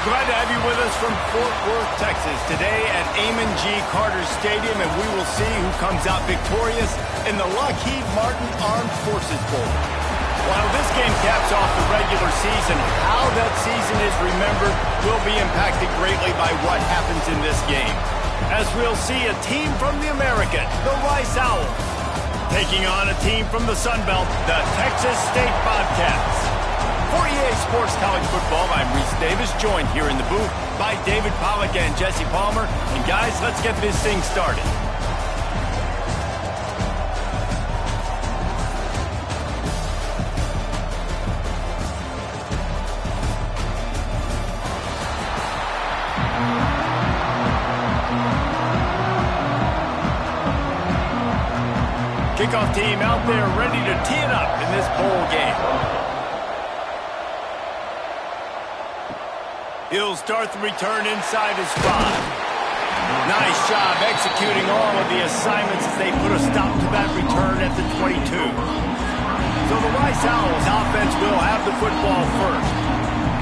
Glad to have you with us from Fort Worth, Texas, today at Amon G. Carter Stadium, and we will see who comes out victorious in the Lockheed Martin Armed Forces Bowl. While this game caps off the regular season, how that season is remembered will be impacted greatly by what happens in this game. As we'll see a team from the American, the Rice Owls, taking on a team from the Sun Belt, the Texas State Bobcats. For EA Sports College Football, I'm Reese Davis, joined here in the booth by David Pollack and Jesse Palmer. And guys, let's get this thing started. Kickoff team out there ready to tee it up in this bowl game. He'll start the return inside his 5. Nice job executing all of the assignments as they put a stop to that return at the 22. So the Rice Owls offense will have the football first.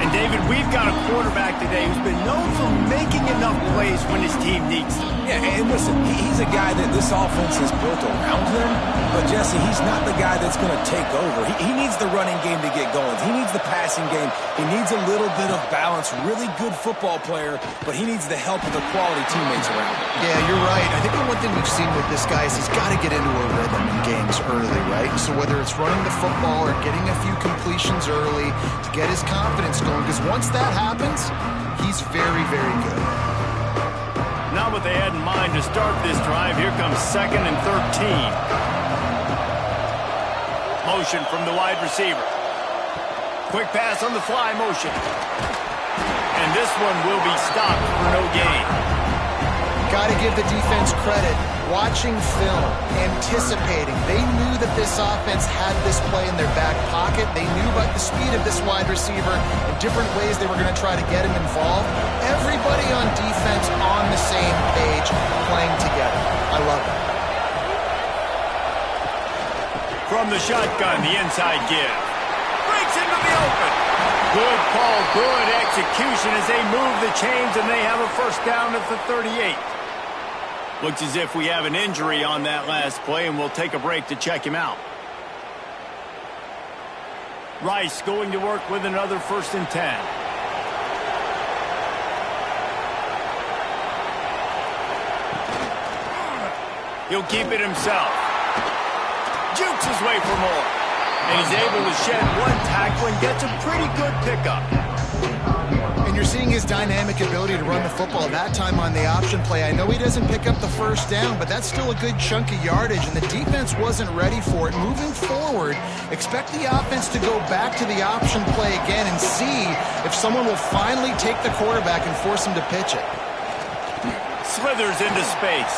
And David, we've got a quarterback today who's been known for making enough plays when his team needs them. Yeah, and listen, he's a guy that this offense is built around him. But, Jesse, he's not the guy that's going to take over. He needs the running game to get going. He needs the passing game. He needs a little bit of balance. Really good football player, but he needs the help of the quality teammates around him. Yeah, you're right. I think the one thing we've seen with this guy is he's got to get into a rhythm in games early, right? So whether it's running the football or getting a few completions early to get his confidence going, because once that happens, he's very, very good. Not what they had in mind to start this drive. Here comes 2nd and 13. Motion from the wide receiver. Quick pass on the fly motion. And this one will be stopped for no gain. Got to give the defense credit. Watching film, anticipating. They knew that this offense had this play in their back pocket. They knew about the speed of this wide receiver and different ways they were going to try to get him involved. Everybody on defense on the same page, playing together. I love it. From the shotgun, the inside give. Breaks into the open. Good call, good execution as they move the chains, and they have a first down at the 38. Looks as if we have an injury on that last play, and we'll take a break to check him out. Rice going to work with another 1st and 10. He'll keep it himself. Jukes his way for more. And he's able to shed one tackle and gets a pretty good pickup. And you're seeing his dynamic ability to run the football. That time on the option play, I know he doesn't pick up the first down, but that's still a good chunk of yardage, and the defense wasn't ready for it. Moving forward, expect the offense to go back to the option play again and see if someone will finally take the quarterback and force him to pitch it. Slithers into space.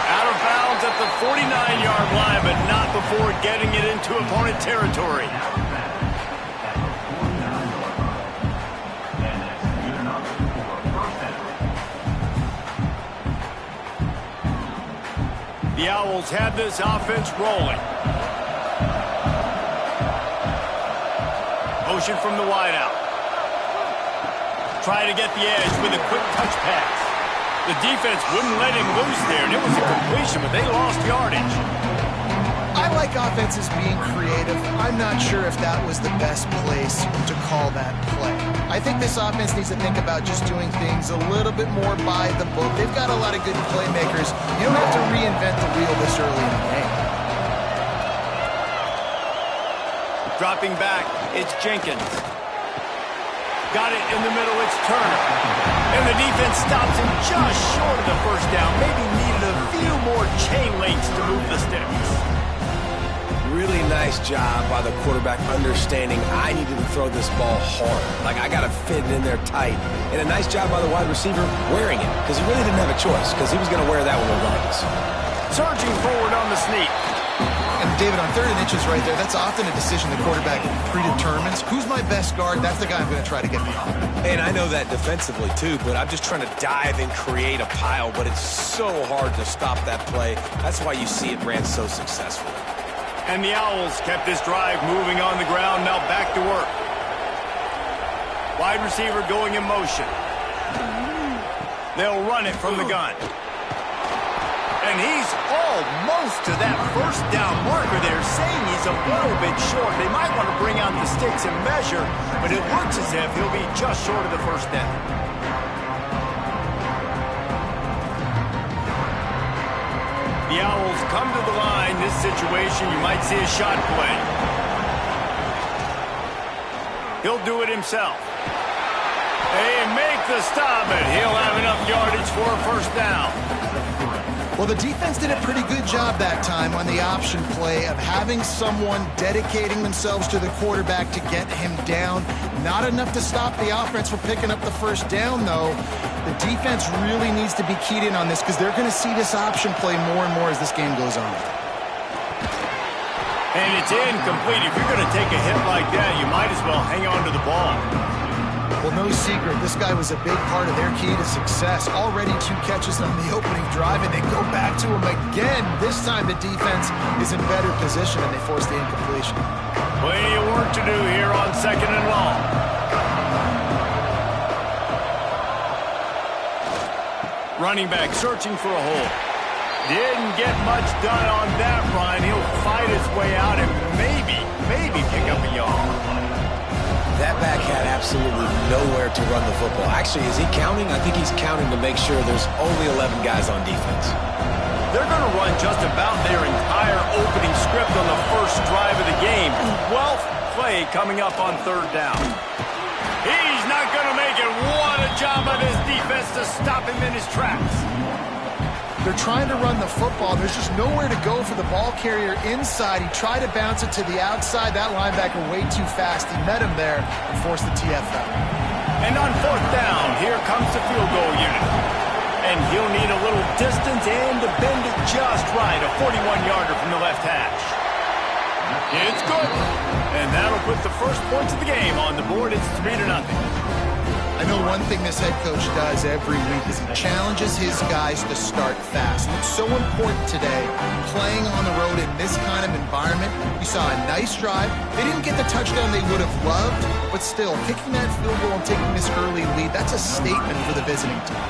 Out of bounds at the 49-yard line, but not before getting it into opponent territory. The Owls have this offense rolling. Motion from the wideout. Try to get the edge with a quick touch pass. The defense wouldn't let him loose there, and it was a completion, but they lost yardage. I like offenses being creative. I'm not sure if that was the best place to call that play. I think this offense needs to think about just doing things a little bit more by the book. They've got a lot of good playmakers. You don't have to reinvent the wheel this early in the game. Dropping back, it's Jenkins. Got it in the middle, it's Turner. And the defense stops him just short of the first down. Maybe needed a few more chain links to move the sticks. Really nice job by the quarterback understanding I needed to throw this ball hard. Like, I got to fit it in there tight. And a nice job by the wide receiver wearing it, because he really didn't have a choice, because he was going to wear that one regardless. Surging forward on the sneak. And David, on 3rd and inches right there, that's often a decision the quarterback predetermines. Who's my best guard? That's the guy I'm going to try to get behind. And I know that defensively too, but I'm just trying to dive and create a pile, but it's so hard to stop that play. That's why you see it ran so successfully. And the Owls kept this drive moving on the ground, now back to work. Wide receiver going in motion. They'll run it from the gun. And he's almost to that first down marker there, saying he's a little bit short. They might want to bring out the sticks and measure, but it looks as if he'll be just short of the first down. The Owls come to the line. This situation, you might see a shot play. He'll do it himself. They make the stop, and he'll have enough yardage for a first down. Well, the defense did a pretty good job that time on the option play of having someone dedicating themselves to the quarterback to get him down. Not enough to stop the offense from picking up the first down, though. The defense really needs to be keyed in on this because they're going to see this option play more and more as this game goes on. And it's incomplete. If you're going to take a hit like that, you might as well hang on to the ball. Well, no secret, this guy was a big part of their key to success. Already 2 catches on the opening drive, and they go back to him again. This time the defense is in better position, and they force the incompletion. Plenty of work to do here on 2nd and long. Running back searching for a hole. Didn't get much done on that run. He'll fight his way out and maybe pick up a yard. That back had absolutely nowhere to run the football. Actually, is he counting? I think he's counting to make sure there's only 11 guys on defense. They're going to run just about their entire opening script on the first drive of the game. 12th play coming up on 3rd down. He's not going to make it. What a job by this defense to stop him in his tracks. They're trying to run the football. There's just nowhere to go for the ball carrier inside. He tried to bounce it to the outside. That linebacker way too fast. He met him there and forced the TFL. And on 4th down, here comes the field goal unit. And he'll need a little distance and to bend it just right. A 41-yarder from the left hash. It's good. And that'll put the first points of the game on the board. It's 3-0. I know one thing this head coach does every week is he challenges his guys to start fast. And it's so important today, playing on the road in this kind of environment. You saw a nice drive. They didn't get the touchdown they would have loved, but still, kicking that field goal and taking this early lead, that's a statement for the visiting team.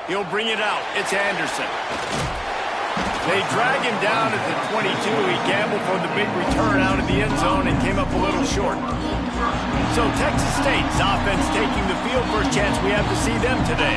He'll bring it out. It's Anderson. They drag him down at the 22. He gambled for the big return out of the end zone and came up a little short. So Texas State's offense taking the field for a chance we have to see them today.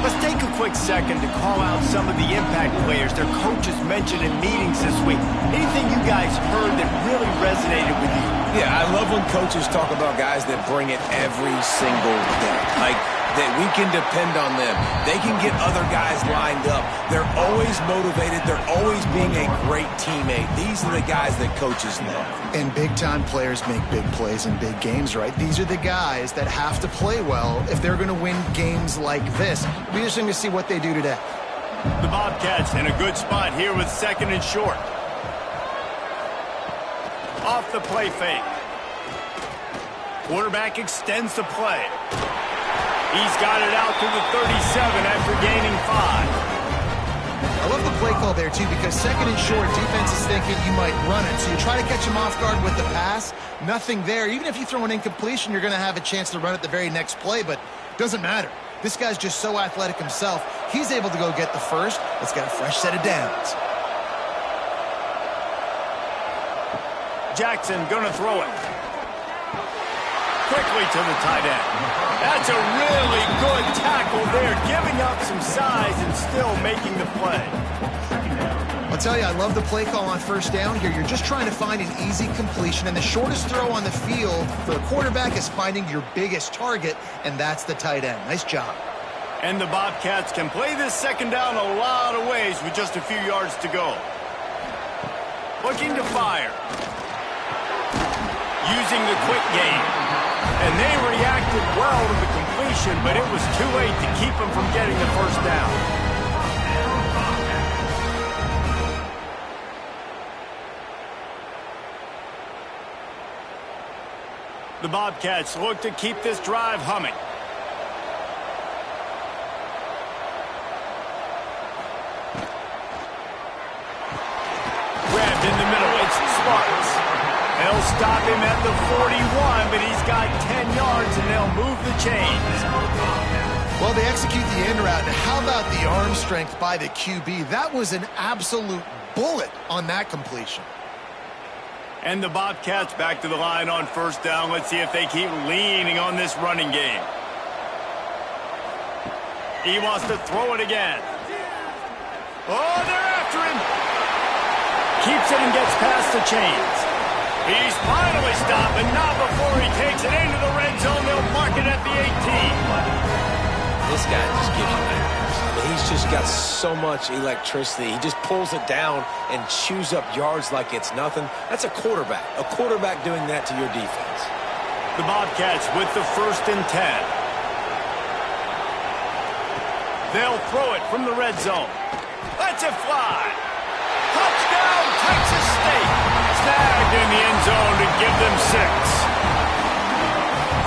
Let's take a quick second to call out some of the impact players their coaches mentioned in meetings this week. Anything you guys heard that really resonated with you? Yeah, I love when coaches talk about guys that bring it every single day. Like, that we can depend on them. They can get other guys lined up. They're always motivated. They're always being a great teammate. These are the guys that coaches love. And big-time players make big plays in big games, right? These are the guys that have to play well if they're going to win games like this. We're just going to see what they do today. The Bobcats in a good spot here with 2nd and short. Off the play fake. Quarterback extends the play. He's got it out to the 37 after gaining 5. I love the play call there, too, because 2nd and short, defense is thinking you might run it. So you try to catch him off guard with the pass. Nothing there. Even if you throw an incompletion, you're going to have a chance to run it the very next play, but it doesn't matter. This guy's just so athletic himself. He's able to go get the first. Let's get a fresh set of downs. Jackson going to throw it. Quickly to the tight end. That's a really good tackle there, giving up some size and still making the play. I'll tell you, I love the play call on 1st down here. You're just trying to find an easy completion, and the shortest throw on the field for the quarterback is finding your biggest target, and that's the tight end. Nice job. And the Bobcats can play this 2nd down a lot of ways with just a few yards to go. Looking to fire. Using the quick game. And they reacted well to the completion, but it was too late to keep them from getting the first down. The Bobcats look to keep this drive humming. Grabbed in the middle. It's Sparks. They'll stop him at the 41, but he's got 10 yards, and they'll move the chains. Well, they execute the end route. And how about the arm strength by the QB? That was an absolute bullet on that completion. And the Bobcats back to the line on first down. Let's see if they keep leaning on this running game. He wants to throw it again. Oh, they're after him. Keeps it and gets past the chains. He's finally stopped, but not before he takes it into the red zone. They'll mark it at the 18. This guy just gives you nightmares. I mean, he's just got so much electricity. He just pulls it down and chews up yards like it's nothing. That's a quarterback. A quarterback doing that to your defense. The Bobcats with the 1st and 10. They'll throw it from the red zone. Let's it fly. Touchdown, Texas State. Snagged in the end zone to give them 6.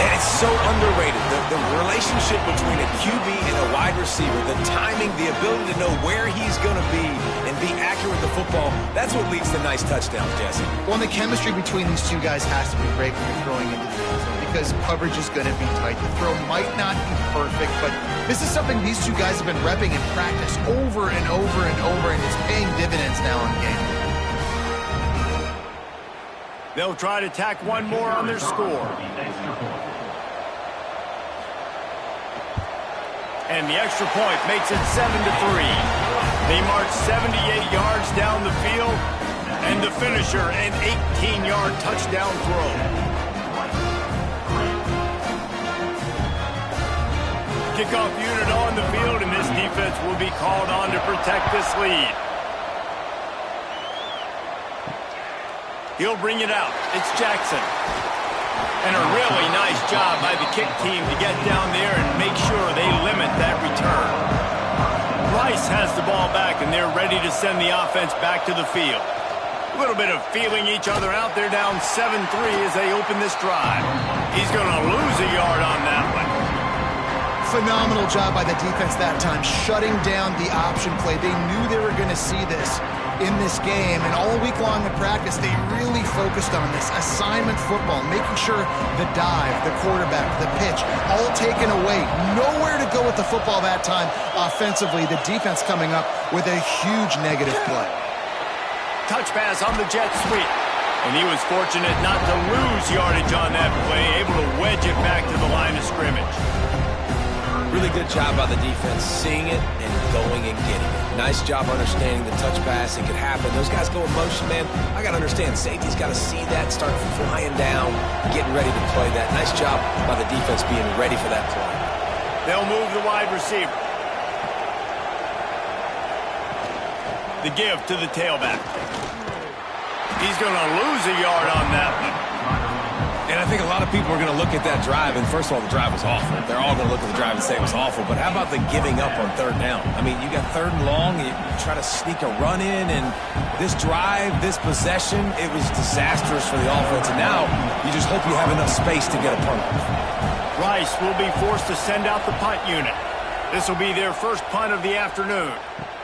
And it's so underrated. The relationship between a QB and a wide receiver, the timing, the ability to know where he's going to be and be accurate with the football, that's what leads to nice touchdowns, Jesse. Well, the chemistry between these two guys has to be great when you're throwing into the end zone because coverage is going to be tight. The throw might not be perfect, but this is something these two guys have been repping in practice over and over and over, and it's paying dividends now in game. They'll try to tack one more on their score. And the extra point makes it 7-3. They march 78 yards down the field, and the finisher, an 18-yard touchdown throw. Kickoff unit on the field, and this defense will be called on to protect this lead. He'll bring it out. It's Jackson. And a really nice job by the kick team to get down there and make sure they limit that return. Rice has the ball back, and they're ready to send the offense back to the field. A little bit of feeling each other out. They're down 7-3 as they open this drive. He's going to lose a yard on that one. Phenomenal job by the defense that time, shutting down the option play. They knew they were going to see this in this game, and all week long in practice, they really focused on this assignment football, making sure the dive, the quarterback, the pitch, all taken away. Nowhere to go with the football that time offensively. The defense coming up with a huge negative play. Touch pass on the jet sweep, and he was fortunate not to lose yardage on that play, able to wedge it back to the line of scrimmage. Really good job by the defense, seeing it and going and getting it. Nice job understanding the touch pass. It could happen. Those guys go in motion, man. I got to understand, safety's got to see that, start flying down, getting ready to play that. Nice job by the defense being ready for that play. They'll move the wide receiver. The give to the tailback. He's going to lose a yard on that one. And I think a lot of people are going to look at that drive, and first of all, the drive was awful. They're all going to look at the drive and say it was awful, but how about the giving up on 3rd down? I mean, you got 3rd and long, and you try to sneak a run in, and this drive, this possession, it was disastrous for the offense, and now you just hope you have enough space to get a punt. Rice will be forced to send out the punt unit. This will be their first punt of the afternoon.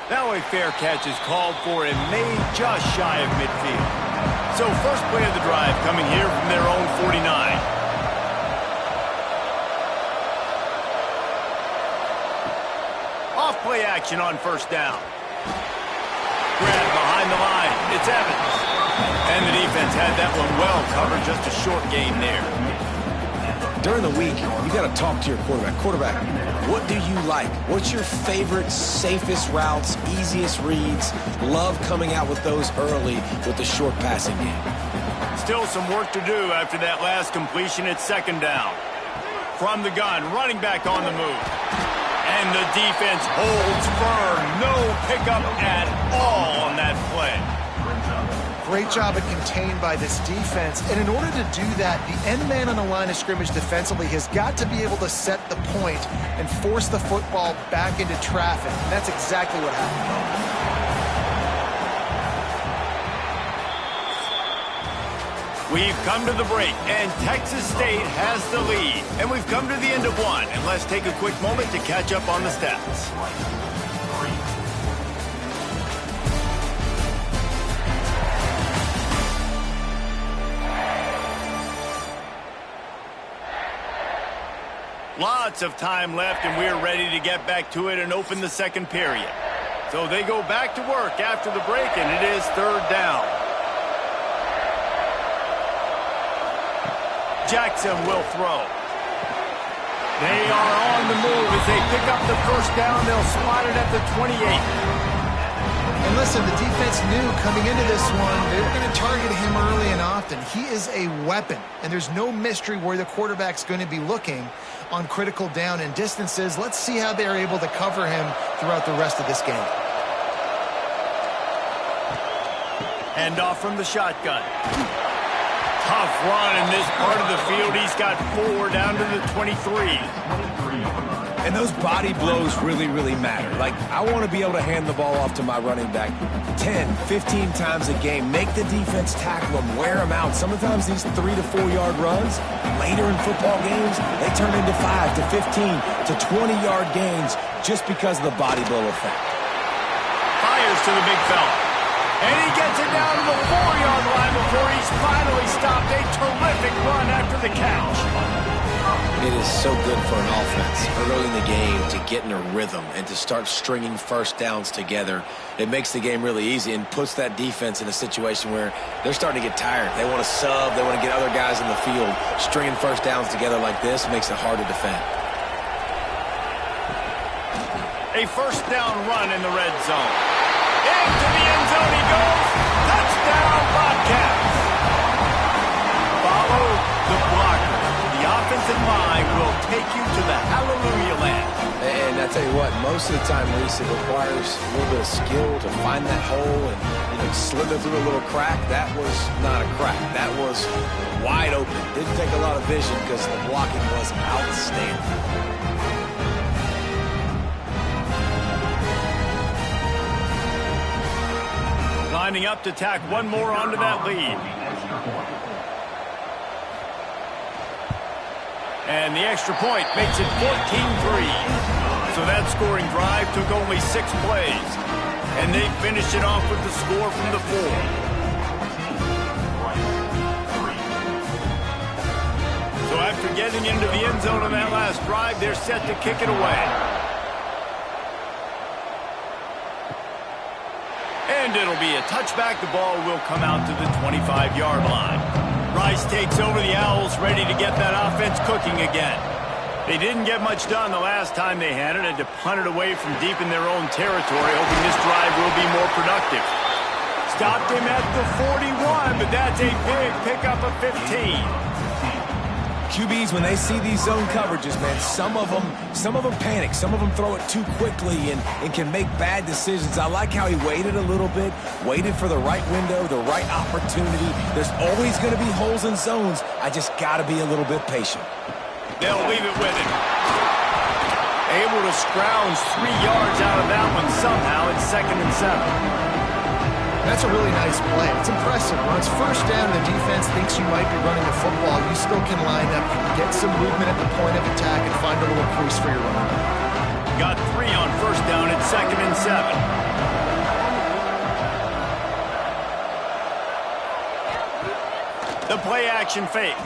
Now a fair catch is called for and made just shy of midfield. So first play of the drive coming here from their own 49. Off play action on first down. Grab behind the line. It's Evans. And the defense had that one well covered. Just a short gain there. During the week, you got to talk to your quarterback. Quarterback, what do you like? What's your favorite, safest routes, easiest reads? Love coming out with those early with the short passing game. Still some work to do after that last completion at 2nd down. From the gun, running back on the move. And the defense holds firm. No pickup at all on that play. Great job at contained by this defense. And in order to do that, the end man on the line of scrimmage defensively has got to be able to set the point and force the football back into traffic. And that's exactly what happened. We've come to the break, and Texas State has the lead. And we've come to the end of one. And let's take a quick moment to catch up on the stats. Lots of time left, and we're ready to get back to it and open the second period. So they go back to work after the break, and it is third down. Jackson will throw. They are on the move as they pick up the first down. They'll spot it at the 28. And listen, the defense knew coming into this one, they were going to target him early and often. He is a weapon, and there's no mystery where the quarterback's going to be looking on critical down and distances. Let's see how they're able to cover him throughout the rest of this game. Hand off from the shotgun. Tough run in this part of the field. He's got 4 down to the 23. And those body blows really, really matter. Like, I want to be able to hand the ball off to my running back 10, 15 times a game. Make the defense tackle them, wear them out. Sometimes these 3 to 4 yard runs, later in football games, they turn into 5 to 15 to 20 yard gains just because of the body blow effect. Fires to the big fella. And he gets it down to the 4-yard line before he's finally stopped. A terrific run after the catch. It is so good for an offense early in the game to get in a rhythm and to start stringing first downs together. It makes the game really easy and puts that defense in a situation where they're starting to get tired. They want to sub. They want to get other guys in the field. Stringing first downs together like this makes it hard to defend. A first down run in the red zone. Into the end zone he goes. Touchdown, Bobcats. Follow the blocker. The offensive line will take you to the hallelujah land. And I tell you what, most of the time, Reese, it requires a little bit of skill to find that hole and slither through a little crack. That was not a crack. That was wide open. Didn't take a lot of vision because the blocking was outstanding. Lining up to tack one more onto that lead. And the extra point makes it 14-3. So that scoring drive took only 6 plays. And they finished it off with the score from the 4. So after getting into the end zone on that last drive, they're set to kick it away. And it'll be a touchback. The ball will come out to the 25-yard line. Rice takes over the Owls, ready to get that offense cooking again. They didn't get much done the last time they had it, and to punt it away from deep in their own territory, hoping this drive will be more productive. Stopped him at the 41, but that's a big pickup of 15. QBs, when they see these zone coverages, man, some of them panic. Some of them throw it too quickly and can make bad decisions. I like how he waited a little bit, waited for the right window, the right opportunity. There's always going to be holes in zones. I just got to be a little bit patient. They'll leave it with him. Able to scrounge 3 yards out of that one somehow. It's 2nd and 7. That's a really nice play. It's impressive. When it's first down, the defense thinks you might be running the football. You still can line up, get some movement at the point of attack, and find a little crease for your run. Got 3 on first down at 2nd and 7. The play action fake.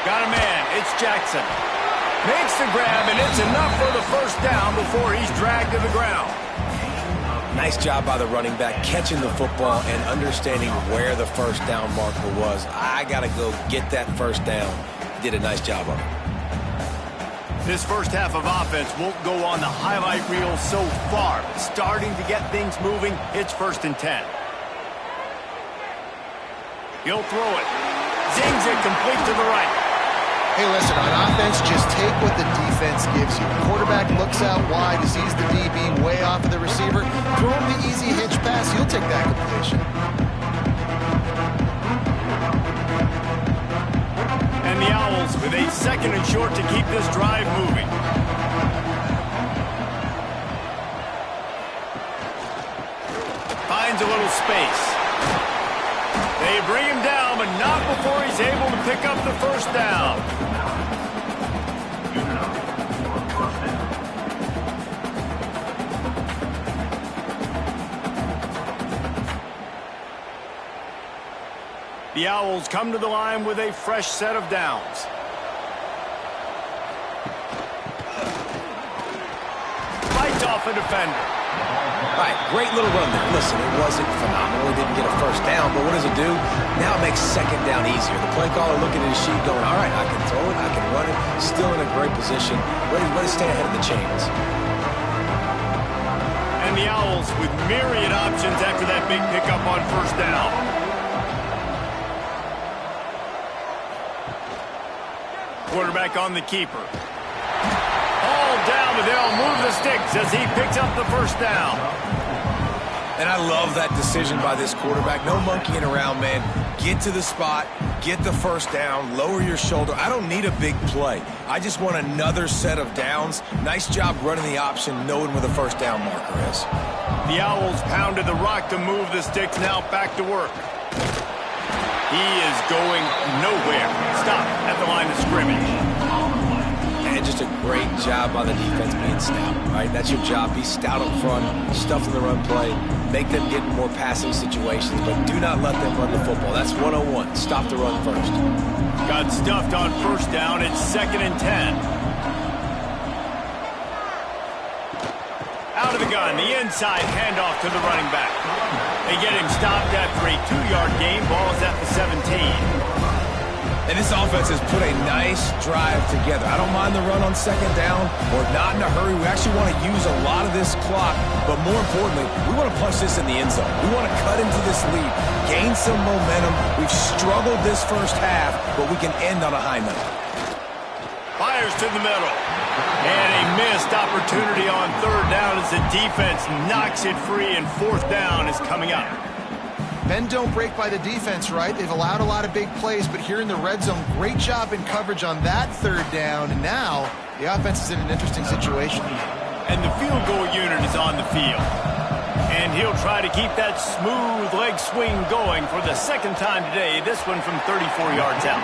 Got a man. It's Jackson. Makes the grab, and it's enough for the first down before he's dragged to the ground. Nice job by the running back, catching the football and understanding where the first down marker was. I got to go get that first down. He did a nice job of it. This first half of offense won't go on the highlight reel so far. But starting to get things moving, it's 1st and 10. He'll throw it. Zings it complete to the right. Hey, listen, on offense, just take what the defense gives you. Quarterback looks out wide, sees the DB way off of the receiver. Throw him the easy hitch pass. He'll take that completion. And the Owls with a 2nd and short to keep this drive moving. Finds a little space. They bring him down, but not before he's able to pick up the first down. The Owls come to the line with a fresh set of downs. off a defender. All right, great little run there. Listen, it wasn't phenomenal. He didn't get a first down, but what does it do? Now it makes second down easier. The play caller looking at his sheet going, all right, I can throw it, I can run it. Still in a great position. Ready to stay ahead of the chains. And the Owls with myriad options after that big pickup on first down. Quarterback on the keeper. All down, but they'll move the sticks as he picks up the first down. And I love that decision by this quarterback. No monkeying around, man. Get to the spot, get the first down, lower your shoulder. I don't need a big play. I just want another set of downs. Nice job running the option, knowing where the first down marker is. The Owls pounded the rock to move the sticks, now back to work. He is going nowhere. Stop at the line of scrimmage. And just a great job by the defense being stout. All right, that's your job. Be stout up front, stuff in the run play, make them get in more passing situations, but do not let them run the football. That's 101. Stop the run first. Got stuffed on first down. It's 2nd and 10. Out of the gun, the inside handoff to the running back. They get him stopped after a 2-yard gain. Ball is at the 17. And this offense has put a nice drive together. I don't mind the run on second down. We're not in a hurry. We actually want to use a lot of this clock, but more importantly, we want to punch this in the end zone. We want to cut into this lead, gain some momentum. We've struggled this first half, but we can end on a high note. Fires to the middle. And a missed opportunity on third down as the defense knocks it free, and fourth down is coming up. Bend don't break by the defense, right? They've allowed a lot of big plays, but here in the red zone, great job in coverage on that third down. And now the offense is in an interesting situation. And the field goal unit is on the field. And he'll try to keep that smooth leg swing going for the second time today. This one from 34 yards out.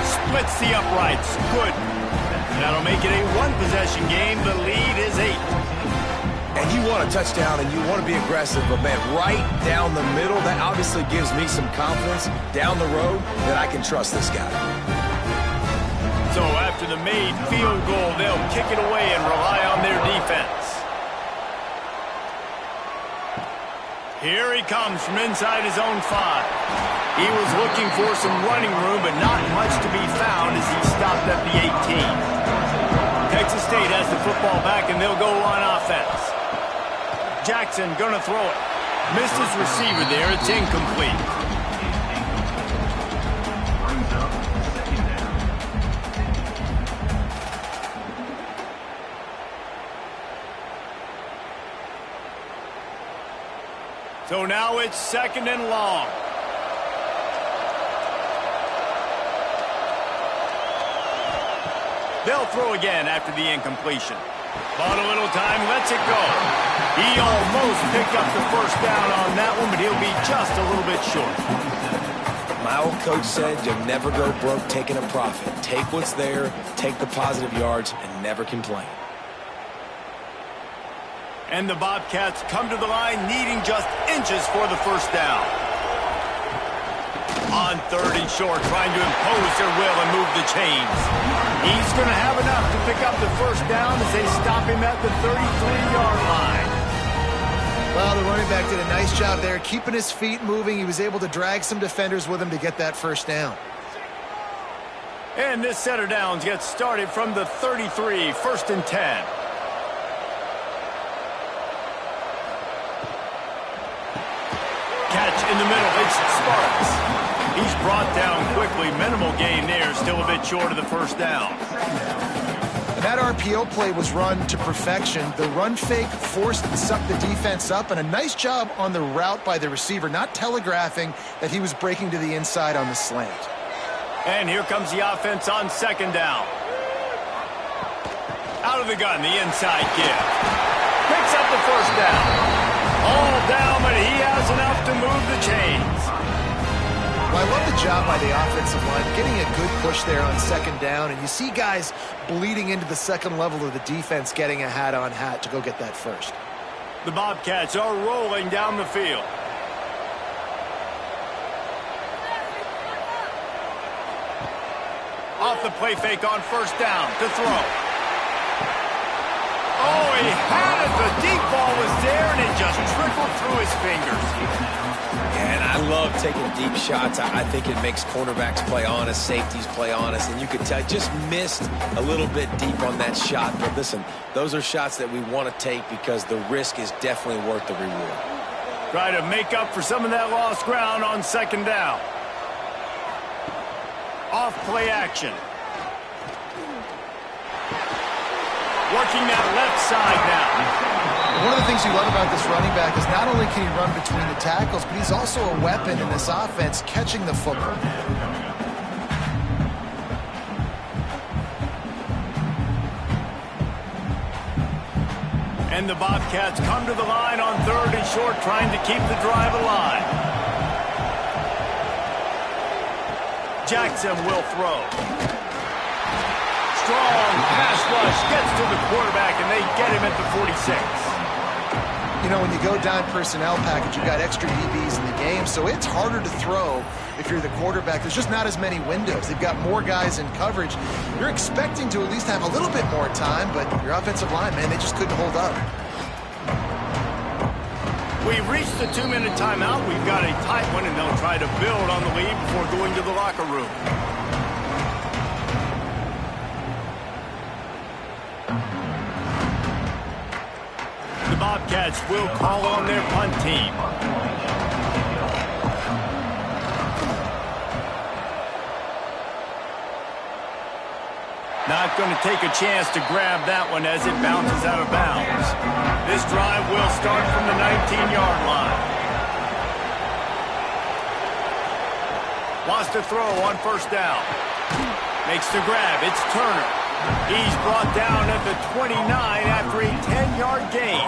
Splits the uprights. Good. That'll make it a one-possession game. The lead is 8. And you want a touchdown and you want to be aggressive, but man, right down the middle, that obviously gives me some confidence down the road that I can trust this guy. So after the made field goal, they'll kick it away and rely on their defense. Here he comes from inside his own 5. He was looking for some running room, but not much to be found as he stopped at the 18. Texas State has the football back, and they'll go on offense. Jackson gonna throw it. Missed his receiver there. It's incomplete. So now it's 2nd and long. They'll throw again after the incompletion. Bought a little time, lets it go. He almost picked up the first down on that one, but he'll be just a little bit short. My old coach said you'll never go broke taking a profit. Take what's there, take the positive yards, and never complain. And the Bobcats come to the line needing just inches for the first down. On 3rd and short, trying to impose their will and move the chains. He's going to have enough to pick up the first down as they stop him at the 33-yard line. Well, the running back did a nice job there, keeping his feet moving. He was able to drag some defenders with him to get that first down. And this set of downs gets started from the 33, 1st and 10. Catch in the middle, it's Sparks. He's brought down quickly. Minimal gain there, still a bit short of the first down. And that RPO play was run to perfection. The run fake forced and sucked the defense up, and a nice job on the route by the receiver, not telegraphing that he was breaking to the inside on the slant. And here comes the offense on 2nd down. Out of the gun, the inside give. Picks up the first down. All down, but he has enough to move the chains. Well, I love the job by the offensive line, getting a good push there on 2nd down, and you see guys bleeding into the second level of the defense getting a hat-on-hat to go get that first. The Bobcats are rolling down the field. Off the play fake on first down to throw. Oh, he had it. The deep ball was there, and it just trickled through his fingers. And I love taking deep shots. I think it makes cornerbacks play honest, safeties play honest, and you could tell just missed a little bit deep on that shot. But listen, those are shots that we want to take because the risk is definitely worth the reward. Try to make up for some of that lost ground on second down. Off play action. Working that left side now. One of the things you love about this running back is not only can he run between the tackles, but he's also a weapon in this offense catching the football. And the Bobcats come to the line on 3rd and short, trying to keep the drive alive. Jackson will throw. Strong pass rush gets to the quarterback, and they get him at the 46. You know, when you go down personnel package, you've got extra DBs in the game, so it's harder to throw if you're the quarterback. There's just not as many windows. They've got more guys in coverage. You're expecting to at least have a little bit more time, but your offensive line, man, they just couldn't hold up. We've reached the 2-minute timeout. We've got a tight one, and they'll try to build on the lead before going to the locker room. The Bobcats will call on their punt team. Not going to take a chance to grab that one as it bounces out of bounds. This drive will start from the 19-yard line. Wants to throw on 1st down. Makes the grab. It's Turner. He's brought down at the 29 after a 10-yard gain.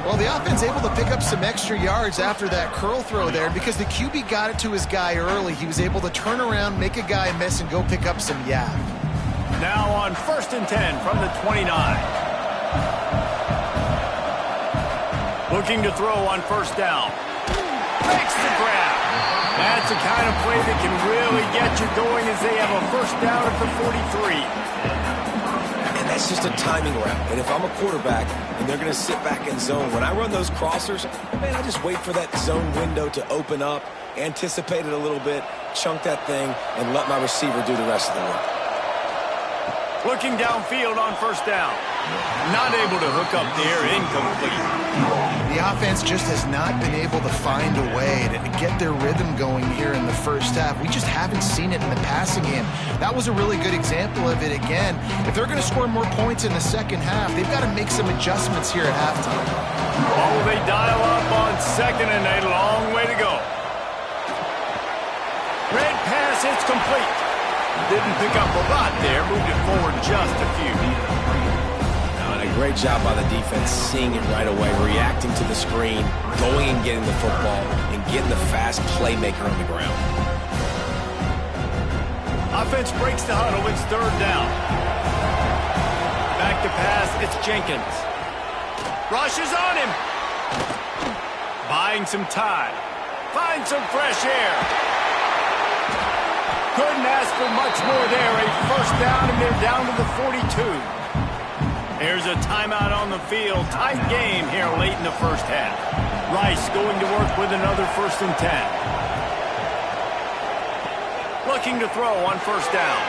Well, the offense able to pick up some extra yards after that curl throw there because the QB got it to his guy early. He was able to turn around, make a guy miss, and go pick up some yak. Now on 1st and 10 from the 29. Looking to throw on 1st down. Makes the grab. That's the kind of play that can really get you going as they have a 1st down at the 43. And that's just a timing route. And if I'm a quarterback and they're going to sit back in zone, when I run those crossers, man, I just wait for that zone window to open up, anticipate it a little bit, chunk that thing, and let my receiver do the rest of the work. Looking downfield on 1st down. Not able to hook up there, incomplete. The offense just has not been able to find a way to get their rhythm going here in the 1st half. We just haven't seen it in the passing game. That was a really good example of it again. If they're going to score more points in the 2nd half, they've got to make some adjustments here at halftime. Oh, they dial up on 2nd and a long way to go. Red pass, it's complete. Didn't pick up a lot there, moved it forward just a few. And a great job by the defense seeing it right away, reacting to the screen, going and getting the football, and getting the fast playmaker on the ground. Offense breaks the huddle, it's 3rd down. Back to pass, it's Jenkins. Rushes on him. Buying some time. Finds some fresh air. Couldn't ask for much more there. A 1st down, and they're down to the 42. There's a timeout on the field. Tight game here late in the 1st half. Rice going to work with another 1st and 10. Looking to throw on 1st down.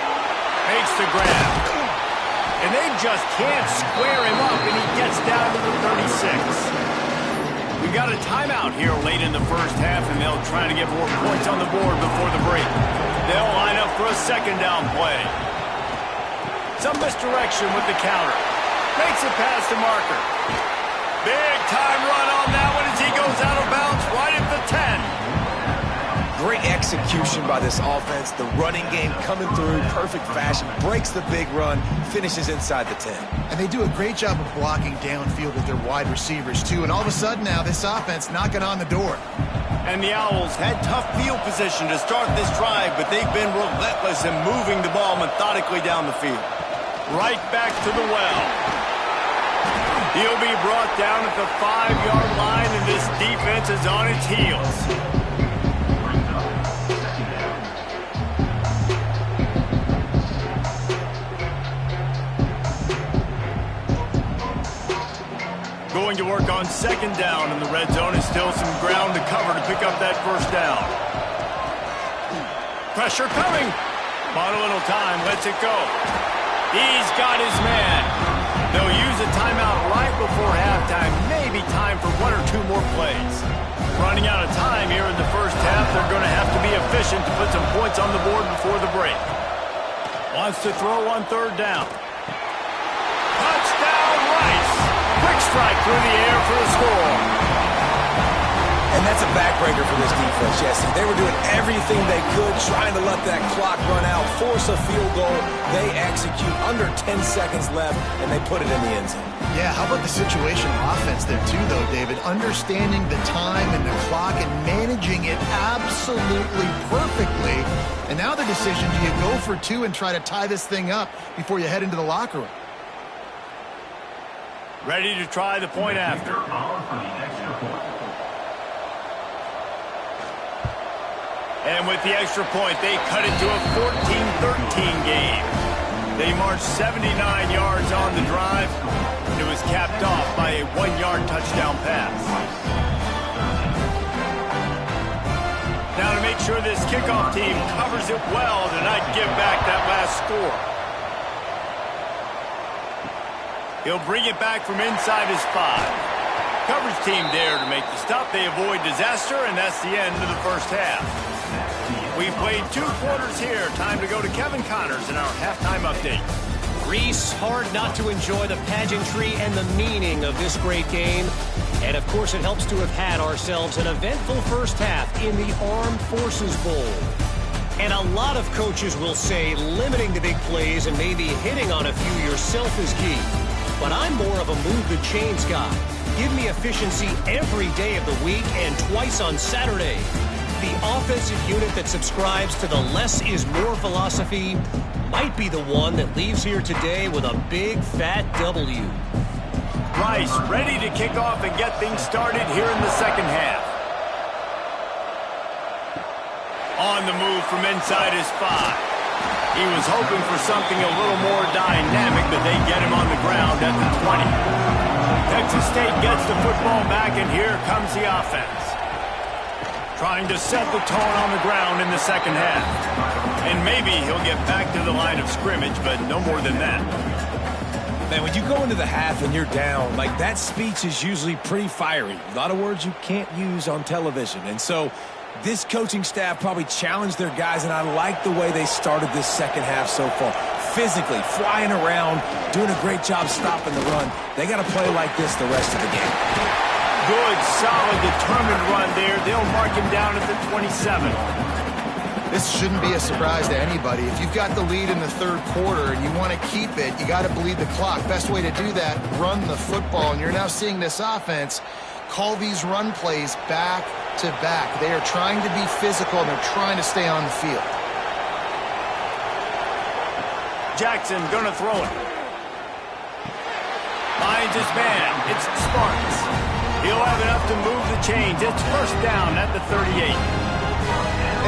Makes the grab. And they just can't square him up, and he gets down to the 36. We got a timeout here late in the 1st half, and they'll try to get more points on the board before the break. They'll line up for a 2nd down play. Some misdirection with the counter. Makes it past the marker. Big time run on that one as he goes out of bounds right at the 10. Great execution by this offense. The running game coming through, perfect fashion, breaks the big run, finishes inside the 10. And they do a great job of blocking downfield with their wide receivers, too. And all of a sudden now, this offense knocking on the door. And the Owls had tough field position to start this drive, but they've been relentless in moving the ball methodically down the field. Right back to the well. He'll be brought down at the 5-yard line, and this defense is on its heels. Going to work on second down in the red zone, and still some ground to cover to pick up that first down. Pressure coming. Bought a little time, lets it go. He's got his man. They'll use a timeout right before halftime. Maybe time for one or two more plays. Running out of time here in the first half. They're going to have to be efficient to put some points on the board before the break. Wants to throw on third down. Touchdown, Rice. Quick strike through the air for the score. And that's a backbreaker for this defense, Jesse. They were doing everything they could, trying to let that clock run out, force a field goal. They execute under 10 seconds left, and they put it in the end zone. Yeah, how about the situational offense there too, though, David? Understanding the time and the clock and managing it absolutely perfectly. And now the decision, do you go for two and try to tie this thing up before you head into the locker room? Ready to try the point after. And with the extra point, they cut it to a 14-13 game. They marched 79 yards on the drive. It was capped off by a 1-yard touchdown pass. Now to make sure this kickoff team covers it well to not give back that last score. He'll bring it back from inside his 5. Coverage team there to make the stop. They avoid disaster, and that's the end of the first half. We played 2 quarters here. Time to go to Kevin Connors in our halftime update. Reese, hard not to enjoy the pageantry and the meaning of this great game. And, of course, it helps to have had ourselves an eventful first half in the Armed Forces Bowl. And a lot of coaches will say limiting the big plays and maybe hitting on a few yourself is key. But I'm more of a move the chains guy. Give me efficiency every day of the week and twice on Saturday. The offensive unit that subscribes to the less is more philosophy might be the one that leaves here today with a big fat W. Rice ready to kick off and get things started here in the second half. On the move from inside his 5. He was hoping for something a little more dynamic, but they get him on the ground at the 20. Texas State gets the football back, and here comes the offense. Trying to set the tone on the ground in the second half. And maybe he'll get back to the line of scrimmage, but no more than that. Man, when you go into the half and you're down, like that speech is usually pretty fiery. A lot of words you can't use on television. And so this coaching staff probably challenged their guys, and I like the way they started this second half so far. Physically, flying around, doing a great job stopping the run. They got to play like this the rest of the game. Good, solid, determined run there. They'll mark him down at the 27. This shouldn't be a surprise to anybody. If you've got the lead in the third quarter and you want to keep it, you got to bleed the clock. Best way to do that, run the football. And you're now seeing this offense call these run plays back to back. They are trying to be physical, and they're trying to stay on the field. Jackson gonna throw it. Finds his man. It's Sparks. He'll have enough to move the chains. It's first down at the 38.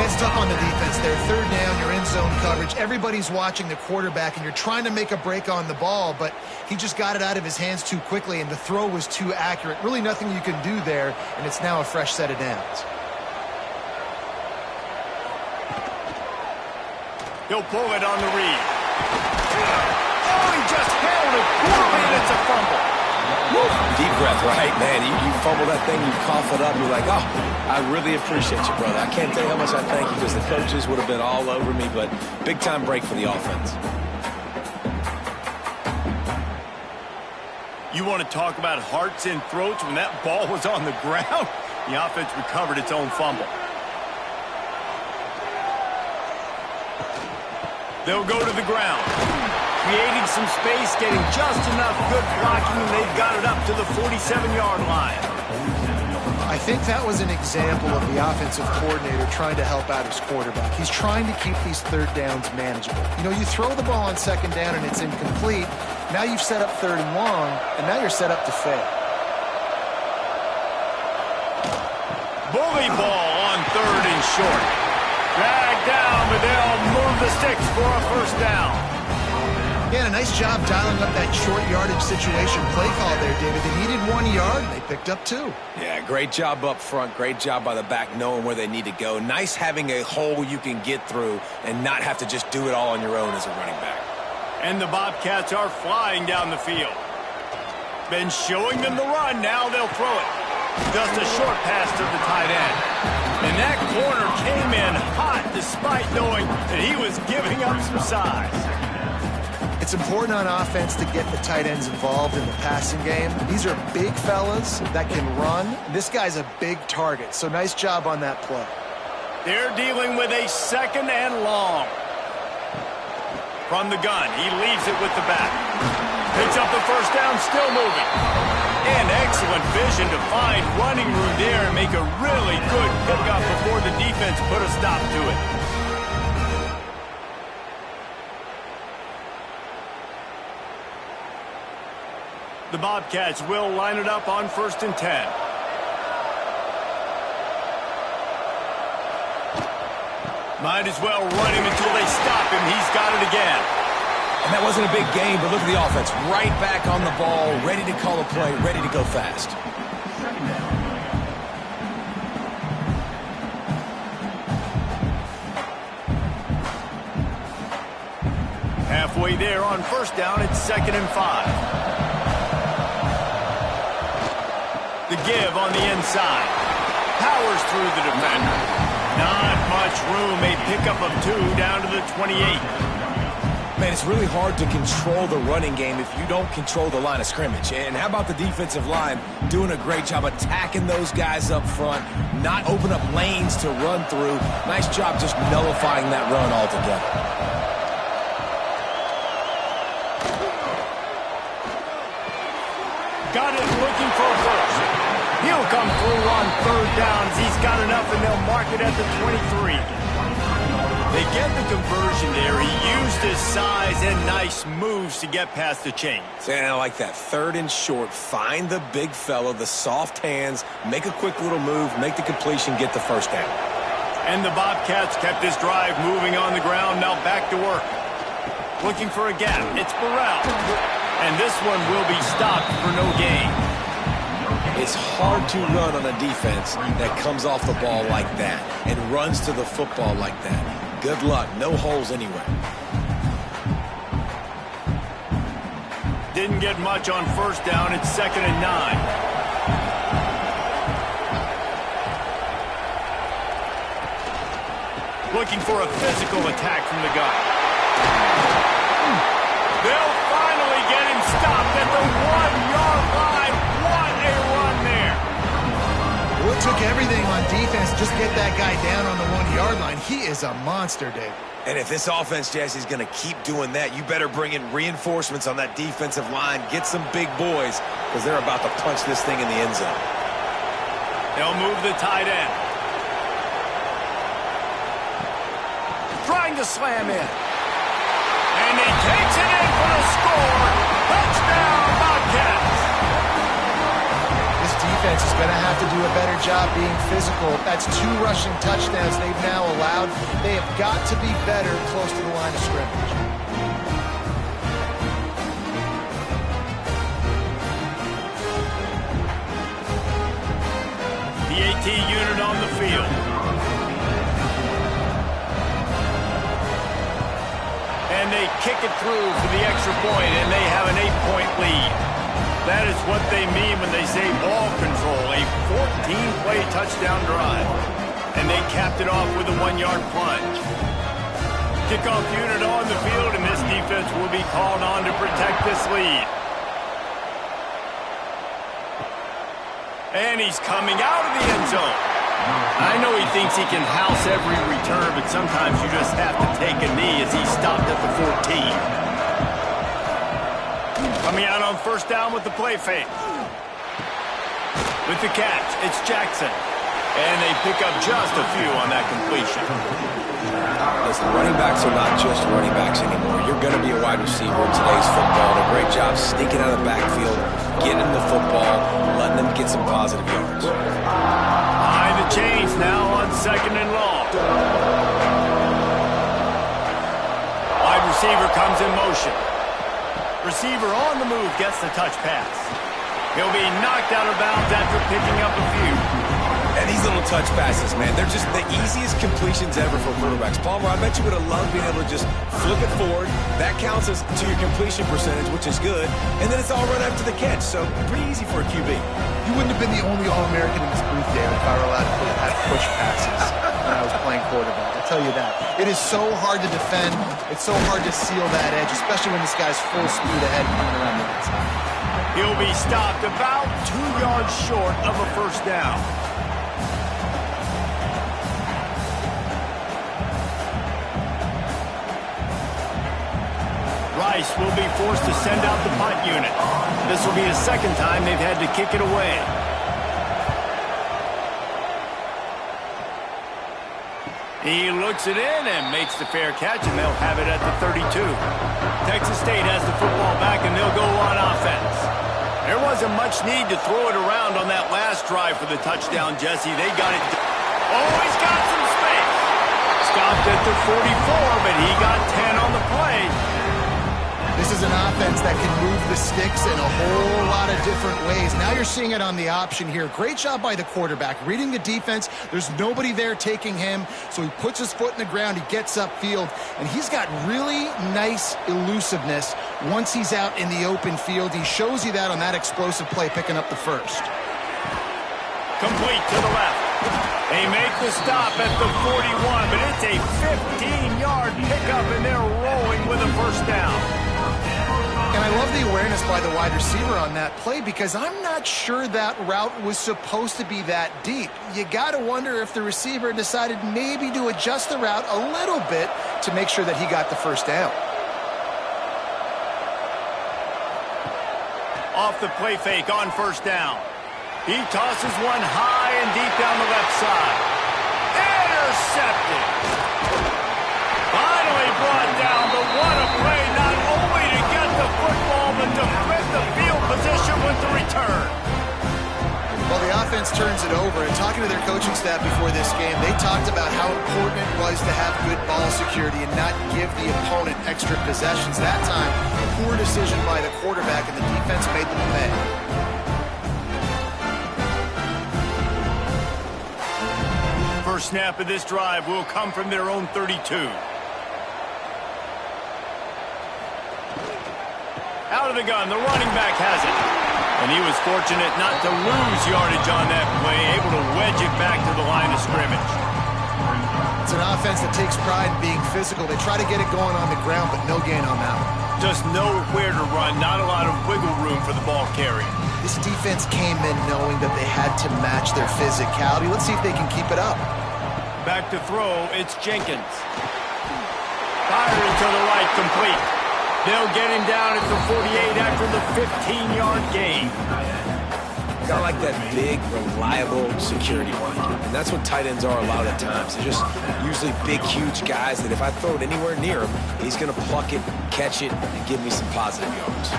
It's tough on the defense there. Third down, you're in zone coverage. Everybody's watching the quarterback, and you're trying to make a break on the ball, but he just got it out of his hands too quickly, and the throw was too accurate. Really nothing you can do there, and it's now a fresh set of downs. He'll pull it on the read. Oh, he just held it poorly, and it's a fumble. Woo. Deep breath, right, man? You fumble that thing, you cough it up, you're like, oh, I really appreciate you, brother. I can't tell you how much I thank you, because the coaches would have been all over me, but big-time break for the offense. You want to talk about hearts and throats when that ball was on the ground? The offense recovered its own fumble. They'll go to the ground. Creating some space, getting just enough good blocking, and they've got it up to the 47-yard line. I think that was an example of the offensive coordinator trying to help out his quarterback. He's trying to keep these third downs manageable. You know, you throw the ball on second down and it's incomplete. Now you've set up third and long, and now you're set up to fail. Bully ball on third and short. Dragged down, but they'll move the sticks for a first down. Yeah, and a nice job dialing up that short yardage situation play call there, David. They needed 1 yard, and they picked up 2. Yeah, great job up front. Great job by the back knowing where they need to go. Nice having a hole you can get through and not have to just do it all on your own as a running back. And the Bobcats are flying down the field. Been showing them the run. Now they'll throw it. Just a short pass to the tight end. And that corner came in hot despite knowing that he was giving up some size. It's important on offense to get the tight ends involved in the passing game. These are big fellas that can run. This guy's a big target, so nice job on that play. They're dealing with a 2nd and long. From the gun, he leaves it with the back. Picks up the first down, still moving. And excellent vision to find running room there and make a really good pickup before the defense put a stop to it. The Bobcats will line it up on 1st and 10. Might as well run him until they stop him. He's got it again. And that wasn't a big gain, but look at the offense. Right back on the ball, ready to call a play, ready to go fast. Halfway there on 1st down, it's 2nd and 5. The give on the inside. Powers through the defender. Not much room. A pickup of 2 down to the 28. Man, it's really hard to control the running game if you don't control the line of scrimmage. And how about the defensive line doing a great job attacking those guys up front, not open up lanes to run through. Nice job just nullifying that run altogether. Got it looking for a first. He'll come through on 3rd downs. He's got enough, and they'll mark it at the 23. They get the conversion there. He used his size and nice moves to get past the chains. And I like that. 3rd and short. Find the big fella, the soft hands, make a quick little move, make the completion, get the first down. And the Bobcats kept this drive moving on the ground. Now back to work. Looking for a gap. It's Burrell. And this one will be stopped for no gain. It's hard to run on a defense that comes off the ball like that and runs to the football like that. Good luck. No holes anywhere. Didn't get much on 1st down. It's 2nd and 9. Looking for a physical attack from the gun. They'll finally get him stopped at the 1-yard line. What a run there. Well, it took everything on defense just get that guy down on the 1-yard line. He is a monster, Dave. And if this offense, Jesse, is going to keep doing that, you better bring in reinforcements on that defensive line. Get some big boys because they're about to punch this thing in the end zone. They'll move the tight end. Trying to slam in. And he takes it in for the score. Touchdown, Bobcats. This defense is going to have to do a better job being physical. That's 2 rushing touchdowns they've now allowed. They have got to be better close to the line of scrimmage. The AT unit on the field. And they kick it through for the extra point, and they have an 8-point lead. That is what they mean when they say ball control, a 14-play touchdown drive. And they capped it off with a 1-yard plunge. Kickoff unit on the field, and this defense will be called on to protect this lead. And he's coming out of the end zone. I know he thinks he can house every return, but sometimes you just have to take a knee as he stopped at the 14. Coming out on 1st down with the play fake. With the catch, it's Jackson. And they pick up just a few on that completion. Listen, running backs are not just running backs anymore. You're going to be a wide receiver in today's football. A great job sneaking out of the backfield, getting the football, letting them get some positive yards. Behind the chains now on 2nd and long. Wide receiver comes in motion. Receiver on the move gets the touch pass. He'll be knocked out of bounds after picking up a few. And these little touch passes, man, they're just the easiest completions ever for quarterbacks. Palmer, I bet you would have loved being able to just flip it forward. That counts as to your completion percentage, which is good. And then it's all run after the catch, so pretty easy for a QB. You wouldn't have been the only All-American in this booth, David, if I were allowed to have push passes when I was playing quarterback. I'll tell you that. It is so hard to defend. It's so hard to seal that edge, especially when this guy's full speed ahead coming around the inside. He'll be stopped about 2 yards short of a first down. Rice will be forced to send out the punt unit. This will be the second time they've had to kick it away. He looks it in and makes the fair catch, and they'll have it at the 32. Texas State has the football back, and they'll go on offense. There wasn't much need to throw it around on that last drive for the touchdown, Jesse. They got it. Oh, he's got some space. Stopped at the 44, but he got 10 on the play. This is an offense that can move the sticks in a whole lot of different ways. Now you're seeing it on the option here. Great job by the quarterback. Reading the defense, there's nobody there taking him, so he puts his foot in the ground, he gets upfield, and he's got really nice elusiveness once he's out in the open field. He shows you that on that explosive play, picking up the first. Complete to the left. They make the stop at the 41, but it's a 15-yard pickup, and they're rolling with a first down. And I love the awareness by the wide receiver on that play because I'm not sure that route was supposed to be that deep. You got to wonder if the receiver decided maybe to adjust the route a little bit to make sure that he got the first down. Off the play fake on first down. He tosses one high and deep down the left side. Intercepted. Finally brought down, but what a play, not only to get the football, but to flip the field position with the return. Well, the offense turns it over, and talking to their coaching staff before this game, they talked about how important it was to have good ball security and not give the opponent extra possessions. That time, a poor decision by the quarterback, and the defense made them pay. First snap of this drive will come from their own 32. Out of the gun, the running back has it. And he was fortunate not to lose yardage on that play, able to wedge it back to the line of scrimmage. It's an offense that takes pride in being physical. They try to get it going on the ground, but no gain on that one. Just nowhere to run, not a lot of wiggle room for the ball carrier. This defense came in knowing that they had to match their physicality. Let's see if they can keep it up. Back to throw, it's Jenkins. Firing to the right, complete. They'll get him down at the 48 after the 15-yard gain. Got like that big, reliable security blanket. And that's what tight ends are a lot of times. They're just usually big, huge guys that if I throw it anywhere near him, he's going to pluck it, catch it, and give me some positive yards.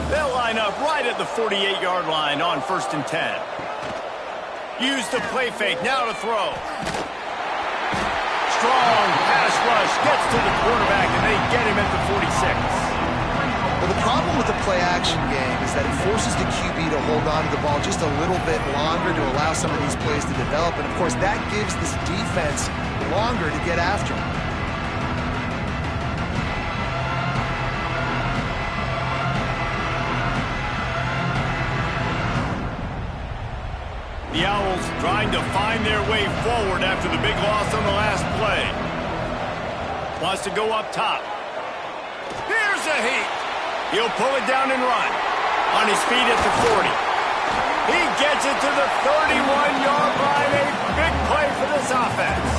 They'll line up right at the 48-yard line on 1st and 10. Use the play fake, now to throw. Strong pass rush, gets to the quarterback, and they get him at the 46. Well, the problem with the play-action game is that it forces the QB to hold on to the ball just a little bit longer to allow some of these plays to develop. And, of course, that gives this defense longer to get after him. The Owls trying to find their way forward after the big loss on the last play. Wants to go up top. Here's a heat. He'll pull it down and run. On his feet at the 40. He gets it to the 31-yard line. A big play for this offense.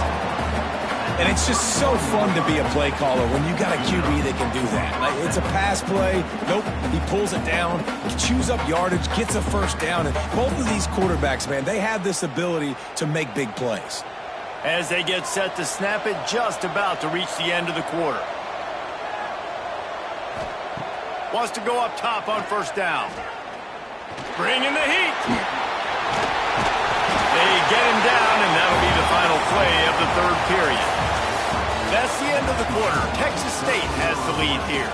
And it's just so fun to be a play caller when you got a QB that can do that. Like, it's a pass play. Nope, he pulls it down, chews up yardage, gets a first down. And both of these quarterbacks, man, they have this ability to make big plays. As they get set to snap it, just about to reach the end of the quarter. Wants to go up top on 1st down. Bringing the heat. They get him down, and that'll be the final play of the 3rd period. That's the end of the quarter. Texas State has the lead here.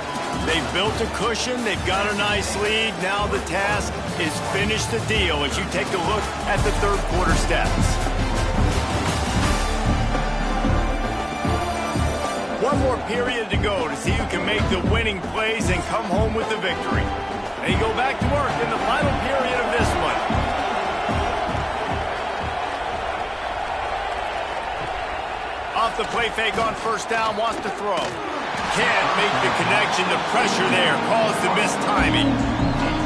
They've built a cushion. They've got a nice lead. Now the task is finish the deal as you take a look at the third quarter stats. One more period to go to see who can make the winning plays and come home with the victory. They go back to work in the final period of this one. Off the play fake on first down, wants to throw. Can't make the connection. The pressure there caused the missed timing.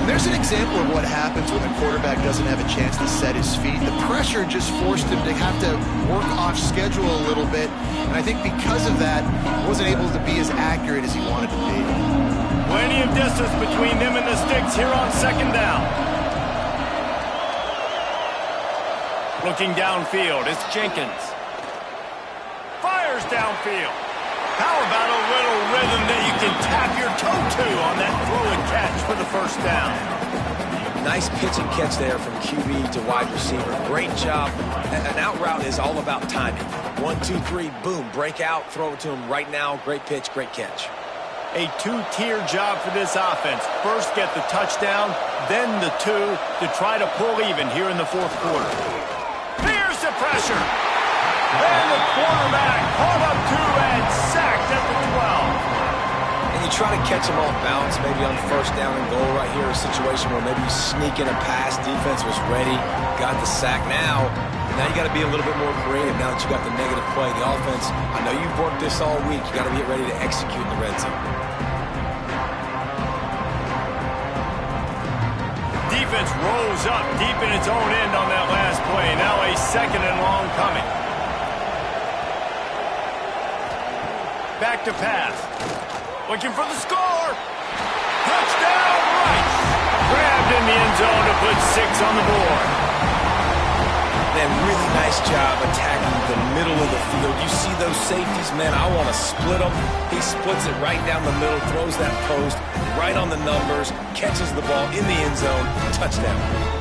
There's an example of what happens when the quarterback doesn't have a chance to set his feet. The pressure just forced him to have to work off schedule a little bit. And I think because of that, he wasn't able to be as accurate as he wanted to be. Plenty of distance between them and the sticks here on second down. Looking downfield, it's Jenkins. Fires downfield. How about a little rhythm that you can tap your toe to on that throw and catch for the first down? Nice pitch and catch there from QB to wide receiver. Great job. An out route is all about timing. 1, 2, 3, boom, break out, throw it to him right now. Great pitch, great catch. A two-tier job for this offense. First, get the touchdown, then the two to try to pull even here in the fourth quarter. Here's the pressure. And the quarterback caught up to and sacked at the 12. And you try to catch him off balance, maybe on first down and goal right here, a situation where maybe you sneak in a pass, defense was ready, got the sack now. Now you got to be a little bit more creative now that you got the negative play. The offense, I know you've worked this all week. You got to get ready to execute in the red zone. Defense rolls up deep in its own end on that last play. Now a second and long coming. Back to pass. Looking for the score. Touchdown, Rice. Grabbed in the end zone to put 6 on the board. Man, really nice job attacking the middle of the field. You see those safeties, man, I want to split them. He splits it right down the middle, throws that post right on the numbers, catches the ball in the end zone, touchdown.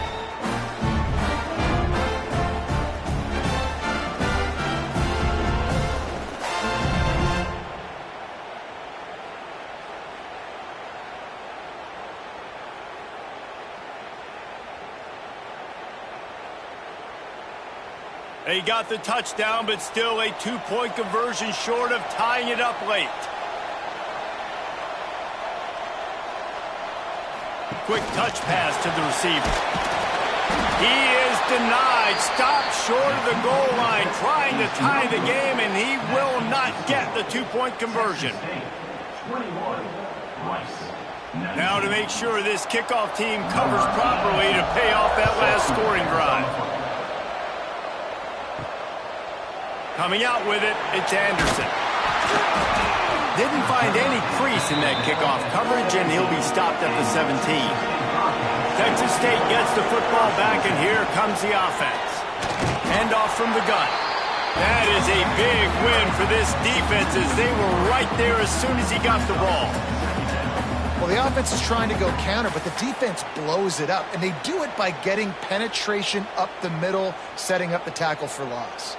They got the touchdown, but still a 2-point conversion short of tying it up late. Quick touch pass to the receiver. He is denied. Stopped short of the goal line, trying to tie the game, and he will not get the 2-point conversion. Now to make sure this kickoff team covers properly to pay off that last scoring drive. Coming out with it, it's Anderson. Didn't find any crease in that kickoff coverage, and he'll be stopped at the 17. Texas State gets the football back, and here comes the offense. Handoff from the gun. That is a big win for this defense as they were right there as soon as he got the ball. Well, the offense is trying to go counter, but the defense blows it up, and they do it by getting penetration up the middle, setting up the tackle for loss.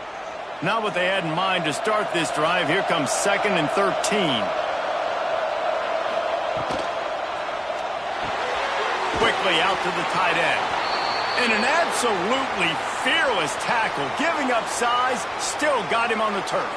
Not what they had in mind to start this drive. Here comes 2nd and 13. Quickly out to the tight end. And an absolutely fearless tackle. Giving up size, still got him on the turf.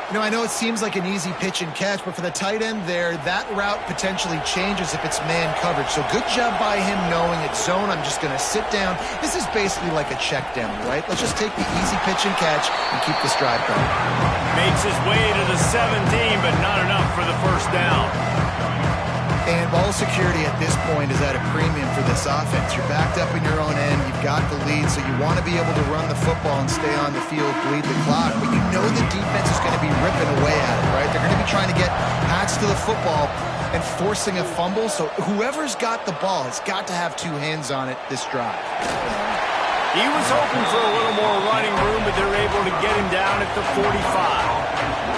You know, I know it seems like an easy pitch and catch, but for the tight end there, that route potentially changes if it's man coverage. So good job by him knowing it's zone. I'm just going to sit down. This is basically like a check down, right? Let's just take the easy pitch and catch and keep this drive going. Makes his way to the 17, but not enough for the first down. And ball security at this point is at a premium for this offense. You're backed up in your own end. You've got the lead, so you want to be able to run the football and stay on the field, bleed the clock. But you know the defense is going to be ripping away at it, right? They're going to be trying to get hats to the football and forcing a fumble. So whoever's got the ball has got to have 2 hands on it this drive. He was hoping for a little more running room, but they're able to get him down at the 45.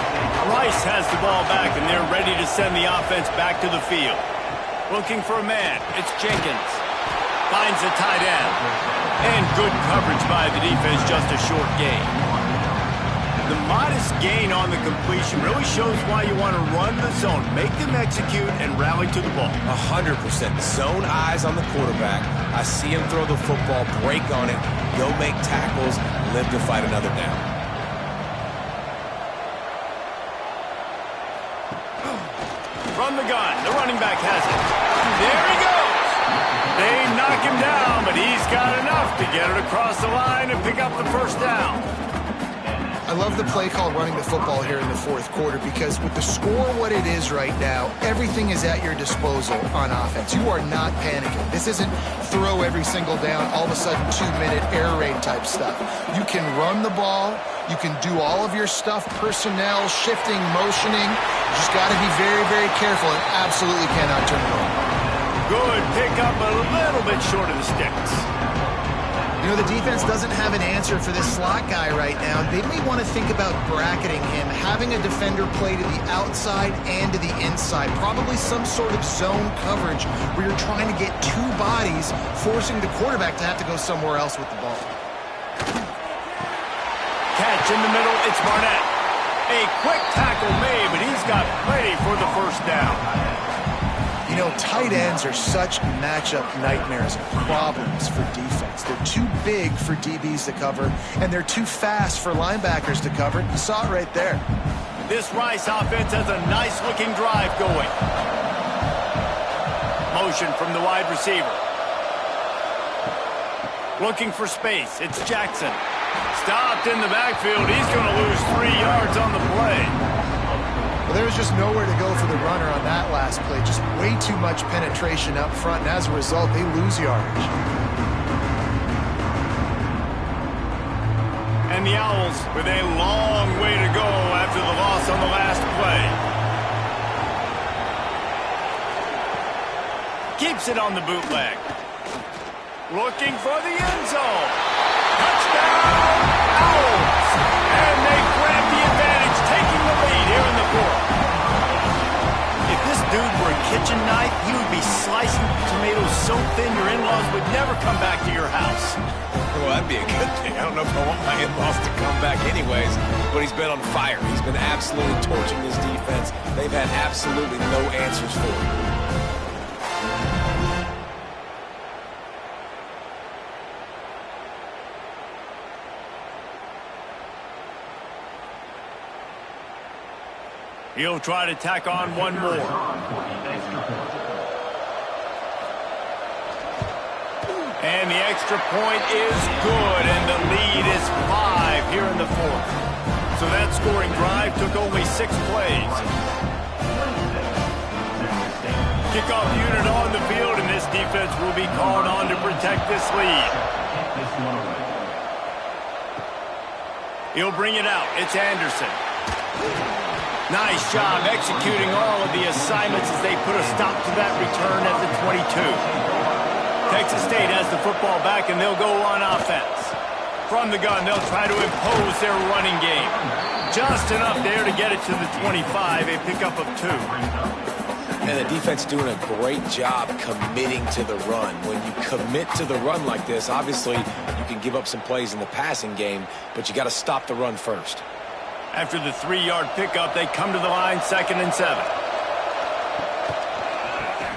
Rice has the ball back, and they're ready to send the offense back to the field. Looking for a man. It's Jenkins. Finds the tight end. And good coverage by the defense, just a short gain. The modest gain on the completion really shows why you want to run the zone. Make them execute and rally to the ball. 100%. Zone eyes on the quarterback. I see him throw the football, break on it, go make tackles, live to fight another down. From the gun, the running back has it. There he goes. They knock him down, but he's got enough to get it across the line and pick up the first down. I love the play call running the football here in the fourth quarter because with the score what it is right now, everything is at your disposal on offense. You are not panicking. This isn't throw every single down, all of a sudden 2-minute air raid type stuff. You can run the ball. You can do all of your stuff, personnel, shifting, motioning. You just got to be very, very careful and absolutely cannot turn it over. Good pick up, a little bit short of the sticks. You know, the defense doesn't have an answer for this slot guy right now. They may want to think about bracketing him, having a defender play to the outside and to the inside. Probably some sort of zone coverage where you're trying to get two bodies, forcing the quarterback to have to go somewhere else with the ball. Catch in the middle, it's Barnett. A quick tackle made, but he's got plenty for the first down. You know, tight ends are such matchup nightmares and problems for defense. They're too big for DBs to cover, and they're too fast for linebackers to cover. You saw it right there. This Rice offense has a nice-looking drive going. Motion from the wide receiver. Looking for space. It's Jackson. Stopped in the backfield. He's going to lose 3 yards on the play. Well, there was just nowhere to go for the runner on that last play. Just way too much penetration up front, and as a result, they lose yardage. And the Owls with a long way to go after the loss on the last play. Keeps it on the bootleg. Looking for the end zone. Touchdown, Owls! And they grab the advantage, taking the lead here in the fourth. If this dude were a kitchen knife, he would be slicing tomatoes so thin your in-laws would never come back to your house. Well, that'd be a good thing. I don't know if I want my in-laws to come back anyways, but he's been on fire. He's been absolutely torching this defense. They've had absolutely no answers for him. He'll try to tack on one more. And the extra point is good, and the lead is 5 here in the fourth. So that scoring drive took only 6 plays. Kickoff unit on the field, and this defense will be called on to protect this lead. He'll bring it out. It's Anderson. Nice job executing all of the assignments as they put a stop to that return at the 22. Texas State has the football back, and they'll go on offense. From the gun, they'll try to impose their running game. Just enough there to get it to the 25, a pickup of 2. And the defense doing a great job committing to the run. When you commit to the run like this, obviously you can give up some plays in the passing game, but you got to stop the run first. After the 3-yard pickup, they come to the line, 2nd and 7.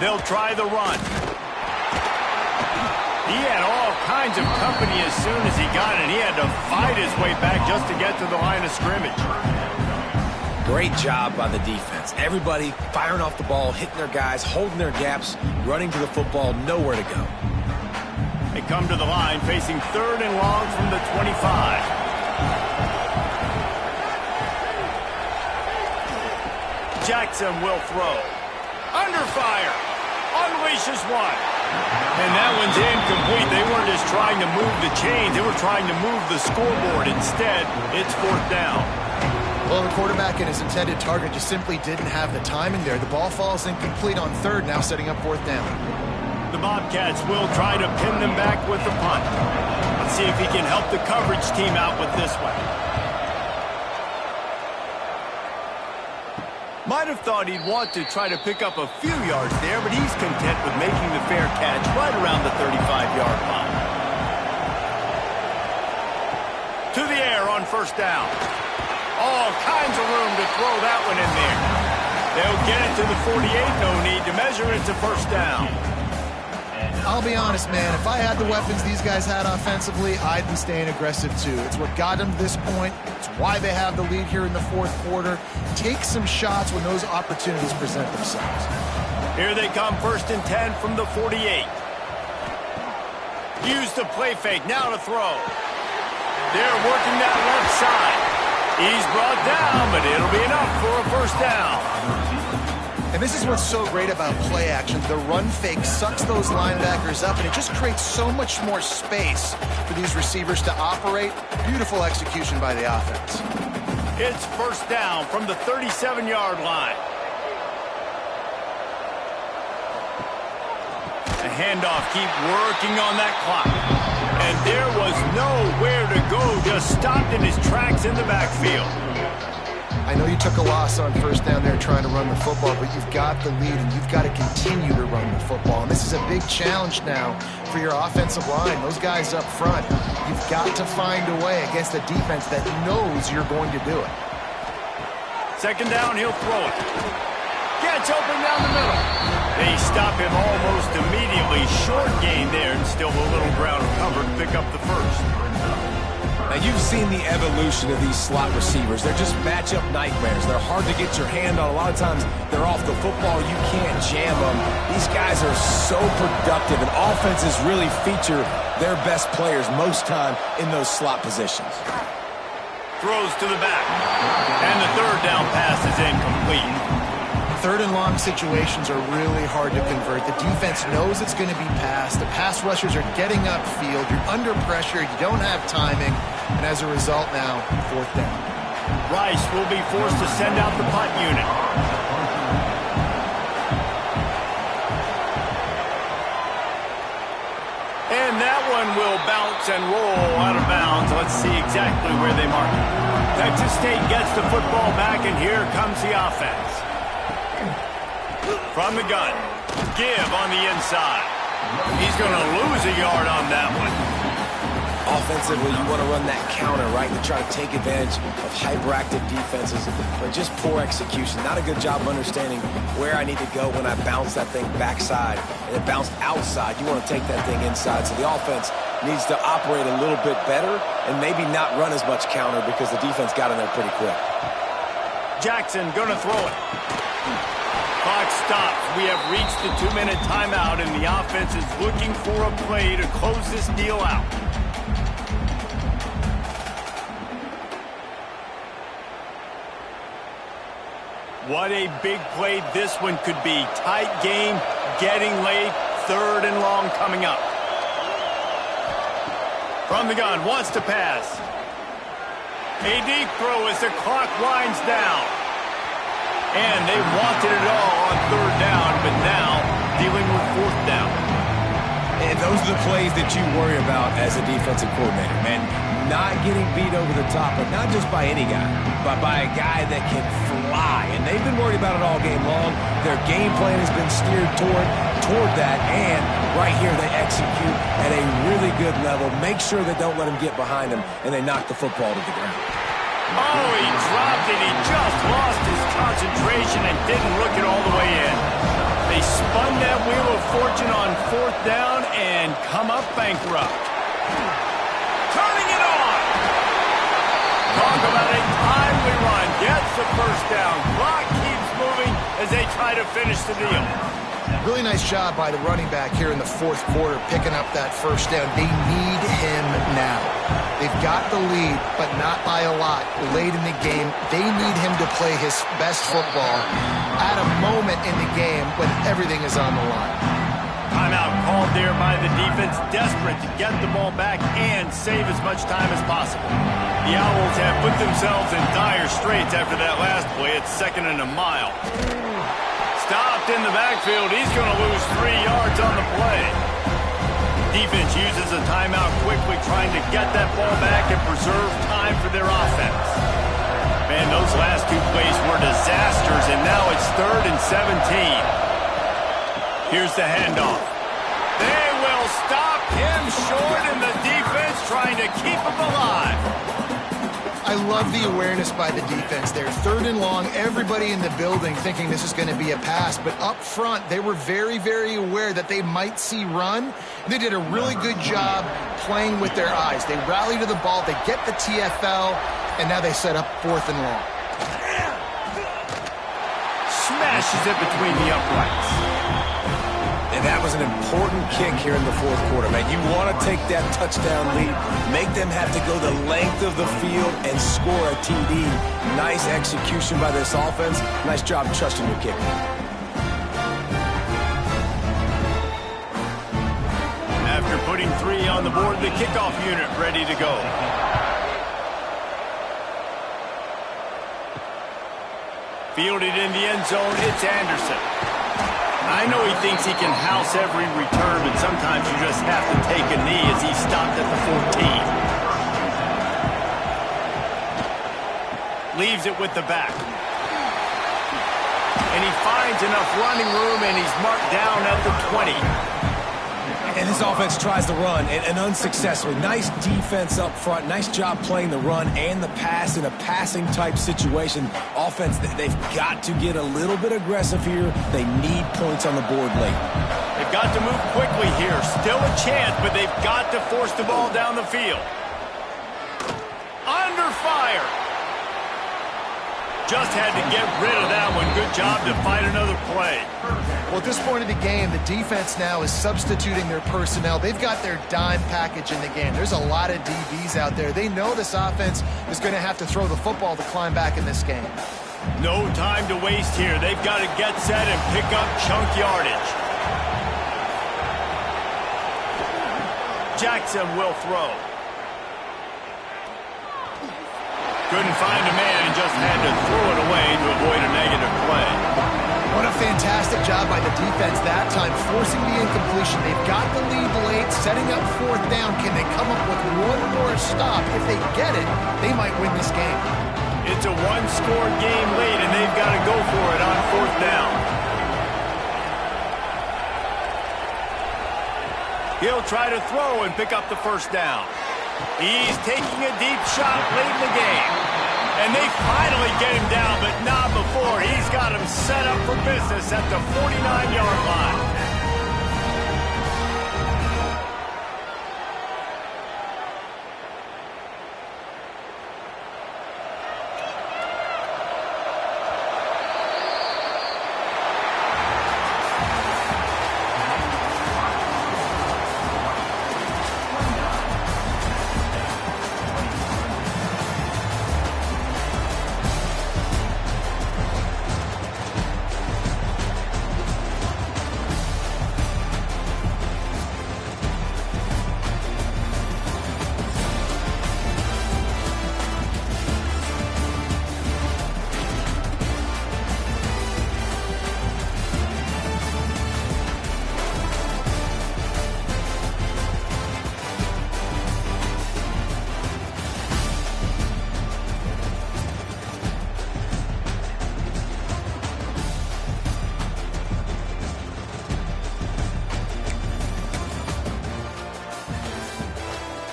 They'll try the run. He had all kinds of company as soon as he got it. He had to fight his way back just to get to the line of scrimmage. Great job by the defense. Everybody firing off the ball, hitting their guys, holding their gaps, running to the football, nowhere to go. They come to the line, facing 3rd and long from the 25. Jackson will throw. Under fire. Unleashes one. And that one's incomplete. They weren't just trying to move the chains. They were trying to move the scoreboard. Instead, it's 4th down. Well, the quarterback and his intended target just simply didn't have the timing there. The ball falls incomplete on 3rd, now setting up 4th down. The Bobcats will try to pin them back with the punt. Let's see if he can help the coverage team out with this one. Might have thought he'd want to try to pick up a few yards there, but he's content with making the fair catch right around the 35-yard line. To the air on 1st down. All kinds of room to throw that one in there. They'll get it to the 48. No need to measure it to first down. I'll be honest, man. If I had the weapons these guys had offensively, I'd be staying aggressive too. It's what got them to this point. It's why they have the lead here in the fourth quarter. Take some shots when those opportunities present themselves. Here they come, 1st and 10 from the 48. Use the play fake, now to throw. They're working that left side. He's brought down, but it'll be enough for a first down. And this is what's so great about play action. The run fake sucks those linebackers up, and it just creates so much more space for these receivers to operate. Beautiful execution by the offense. It's first down from the 37-yard line. The handoff, keep working on that clock. And there was nowhere to go, just stopped in his tracks in the backfield. I know you took a loss on first down there trying to run the football, but you've got the lead, and you've got to continue to run the football. And this is a big challenge now for your offensive line. Those guys up front, you've got to find a way against a defense that knows you're going to do it. 2nd down, he'll throw it. Gets open down the middle. They stop him almost immediately. Short gain there, and still a little ground covered to pick up the first. Now, you've seen the evolution of these slot receivers. They're just matchup nightmares. They're hard to get your hand on. A lot of times, they're off the football. You can't jam them. These guys are so productive, and offenses really feature their best players most time in those slot positions. Throws to the back. And the 3rd down pass is incomplete. 3rd and long situations are really hard to convert. The defense knows it's going to be passed. The pass rushers are getting upfield. You're under pressure. You don't have timing. And as a result now, 4th down. Rice will be forced to send out the punt unit. And that one will bounce and roll out of bounds. Let's see exactly where they mark it. Texas State gets the football back, and here comes the offense. From the gun, give on the inside. He's going to lose a yard on that one. Offensively, you want to run that counter, right, to try to take advantage of hyperactive defenses, but just poor execution. Not a good job of understanding where I need to go when I bounce that thing backside and it bounced outside. You want to take that thing inside. So the offense needs to operate a little bit better and maybe not run as much counter because the defense got in there pretty quick. Jackson going to throw it. Clock stops. We have reached the 2-minute timeout, and the offense is looking for a play to close this deal out. What a big play this one could be. Tight game, getting late, 3rd and long coming up. From the gun, wants to pass. A deep throw as the clock winds down. And they wanted it all on 3rd down, but now dealing with 4th down. And those are the plays that you worry about as a defensive coordinator, man. Not getting beat over the top, but not just by any guy, but by a guy that can fly. And they've been worried about it all game long. Their game plan has been steered toward that, and right here they execute at a really good level. Make sure they don't let them get behind them, and they knock the football to the ground. Oh, he dropped it. He just lost his concentration and didn't look it all the way in. They spun that wheel of fortune on 4th down and come up bankrupt. Turning it on. Talk about a timely run. Gets the first down. Clock keeps moving as they try to finish the deal. Really nice job by the running back here in the 4th quarter, picking up that first down. They need him now. They've got the lead, but not by a lot. Late in the game, they need him to play his best football at a moment in the game when everything is on the line. Timeout called there by the defense, desperate to get the ball back and save as much time as possible. The Owls have put themselves in dire straits after that last play. It's 2nd and a mile. Stopped in the backfield. He's going to lose 3 yards on the play. Defense uses a timeout quickly, trying to get that ball back and preserve time for their offense. Man, those last 2 plays were disasters, and now it's 3rd and 17. Here's the handoff. They will stop him short, and the defense trying to keep him alive. I I love the awareness by the defense there. 3rd and long, everybody in the building thinking this is going to be a pass. But up front, they were very, very aware that they might see run. They did a really good job playing with their eyes. They rally to the ball, they get the TFL, and now they set up 4th and long. Smashes it between the uprights. And that was an important kick here in the 4th quarter, man. You want to take that touchdown lead, make them have to go the length of the field and score a TD. Nice execution by this offense. Nice job trusting your kicker. After putting 3 on the board, the kickoff unit ready to go. Fielded in the end zone, it's Anderson. I know he thinks he can house every return, but sometimes you just have to take a knee as he stopped at the 14. Leaves it with the back. And he finds enough running room, and he's marked down at the 20. And this offense tries to run, and unsuccessfully. Nice defense up front. Nice job playing the run and the pass in a passing-type situation. Offense, they've got to get a little bit aggressive here. They need points on the board late. They've got to move quickly here. Still a chance, but they've got to force the ball down the field. Under fire. Just had to get rid of that one. Good job to fight another play. Well, at this point of the game, the defense now is substituting their personnel. They've got their dime package in the game. There's a lot of DBs out there. They know this offense is going to have to throw the football to climb back in this game. No time to waste here. They've got to get set and pick up chunk yardage. Jackson will throw. Couldn't find a man and just had to throw it away to avoid a negative play. What a fantastic job by the defense that time, forcing the incompletion. They've got the lead late, setting up 4th down. Can they come up with one more stop? If they get it, they might win this game. It's a one-score game late, and they've got to go for it on 4th down. He'll try to throw and pick up the 1st down. He's taking a deep shot late in the game. And they finally get him down, but not before. He's got him set up for business at the 49-yard line.